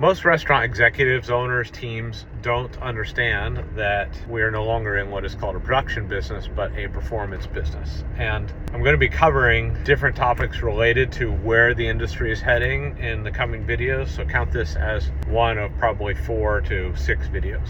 Most restaurant executives, owners, teams don't understand that we are no longer in what is called a production business, but a performance business. And I'm going to be covering different topics related to where the industry is heading in the coming videos. So count this as one of probably 4 to 6 videos.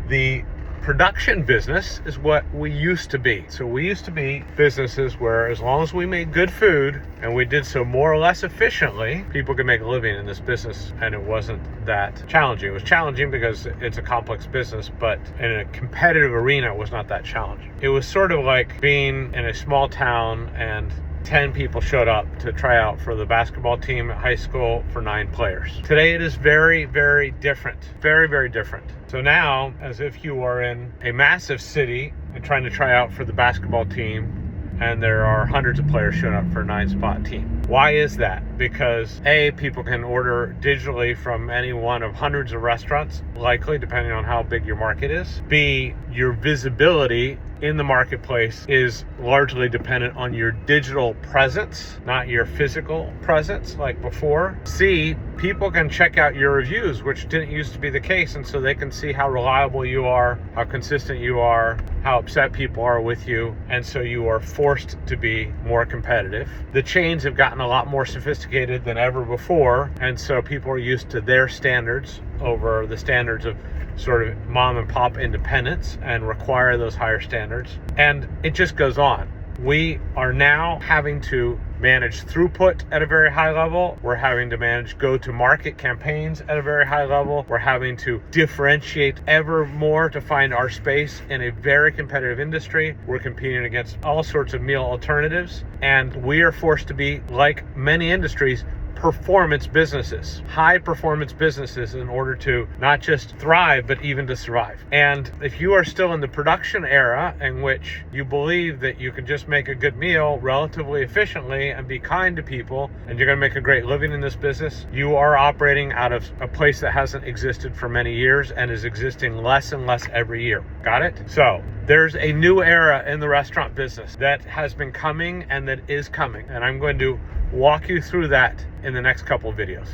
The production business is what we used to be. So we used to be businesses where as long as we made good food and we did so more or less efficiently, people could make a living in this business, and it wasn't that challenging. It was challenging because it's a complex business, but in a competitive arena, it was not that challenging. It was sort of like being in a small town and 10 people showed up to try out for the basketball team at high school for 9 players. Today it is very, very different. Very, very different. So now, as if you are in a massive city and trying to try out for the basketball team, and there are hundreds of players showing up for a 9-spot team. Why is that? Because A, people can order digitally from any one of hundreds of restaurants, likely depending on how big your market is. B, your visibility in the marketplace is largely dependent on your digital presence, not your physical presence like before. C, people can check out your reviews, which didn't used to be the case, and so they can see how reliable you are, how consistent you are, how upset people are with you, and so you are forced to be more competitive. The chains have gotten a lot more sophisticated than ever before, and so people are used to their standards over the standards of sort of mom and pop independence and require those higher standards. And it just goes on. We are now having to manage throughput at a very high level. We're having to manage go-to-market campaigns at a very high level. We're having to differentiate ever more to find our space in a very competitive industry. We're competing against all sorts of meal alternatives, and we are forced to be, like many industries, performance businesses, high performance businesses, in order to not just thrive, but even to survive. And if you are still in the production era in which you believe that you can just make a good meal relatively efficiently and be kind to people, and you're going to make a great living in this business, you are operating out of a place that hasn't existed for many years and is existing less and less every year. Got it? So there's a new era in the restaurant business that has been coming and that is coming. And I'm going to walk you through that in the next couple of videos.